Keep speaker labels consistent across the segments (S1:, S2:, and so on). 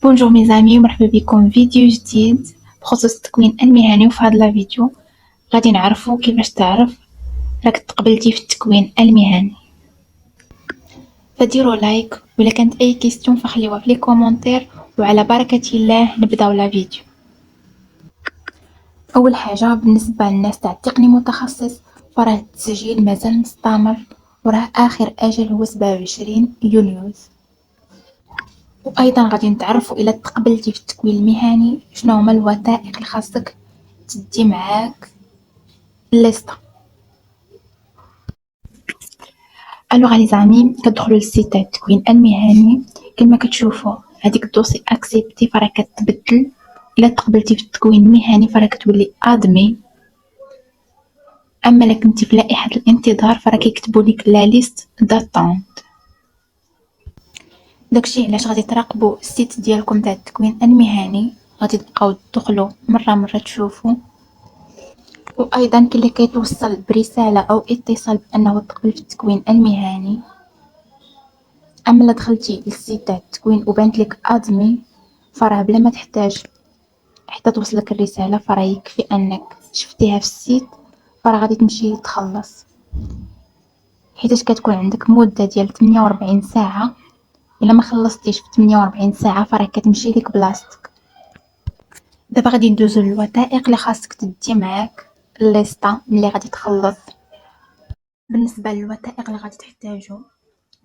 S1: بونجور ميزامي، مرحبا بكم فيديو جديد بخصوص التكوين المهني. وفي هذا الفيديو غادي نعرفوا كيفاش تعرف راك تقبلتي في التكوين المهني. فديروا لايك، ولا كانت اي كيستيون فخليوها في لي كومونتير، وعلى بركة الله نبداو لا فيديو. اول حاجه بالنسبه للناس تاع التقني متخصص، فراه التسجيل مازال مستمر، وراه اخر اجل هو 27 يوليو. وايضا غادي نتعرفوا الى تقبلتي في التكوين المهني شنو هما الوثائق اللي خاصك تدي معاك الليسته. الوغ لي زامي، كتدخلوا للسيت تاع التكوين المهني كما كتشوفوا هذيك الدوسي اكسبتي، فراه كتبدل. الا تقبلتي في التكوين المهني فراه كتولي ادمي. اما الا كنتي في لائحه الانتظار فراه كيكتبوا لك لا ليست داتونت. داكشي علاش غادي تراقبوا السيت ديالكم تاع التكوين المهني، غادي تبقاو تدخلوا مره تشوفوا. وايضا كي اللي كيتوصل برساله او اتصال بانه تقبل في التكوين المهني. اما الا دخلتي للسيت تاع التكوين وبانت لك ادمي، فراه بلا ما تحتاج حتى توصلك الرساله، فراه يكفي انك شفتيها في السيت، فراه غادي تمشي تخلص، حيتاش كتكون عندك مده ديال 48 ساعه. الا ما خلصتيش في 48 ساعه فراه كتمشي لك بلاصتك. دابا غادي ندوزو للوثائق اللي خاصك تدي معاك الليسته ملي غادي تخلص. بالنسبه للوثائق اللي غادي تحتاجو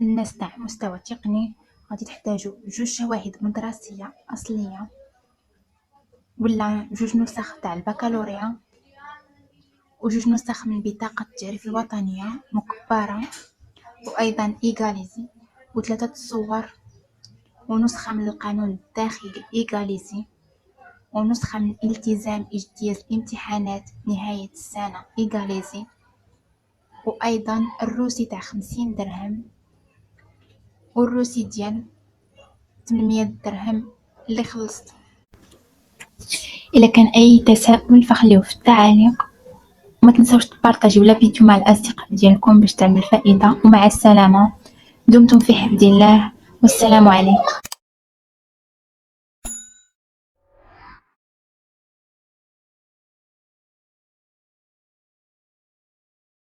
S1: الناس تاع مستوى تقني، غادي تحتاجو 2 شواهد مدرسيه اصليه، ولا 2 نسخ تاع البكالوريا، و2 نسخ من بطاقه التعريف الوطنيه مكبره، وايضا ايغاليزي، و3 صور، ونسخه من القانون الداخلي ايغاليزي، ونسخه من التزام اجتياز الامتحانات نهايه السنه ايغاليزي، وايضا الروسي تاع 50 درهم، والروسي ديال 800 درهم اللي خلصت. الا كان اي تساؤل فخليوه في التعاليق، وما تنساوش تبارطاجيو لا فيديو مع الاصدقاء ديالكم باش تعمل فائده. ومع السلامه، دمتم في حفظ الله، والسلام عليكم.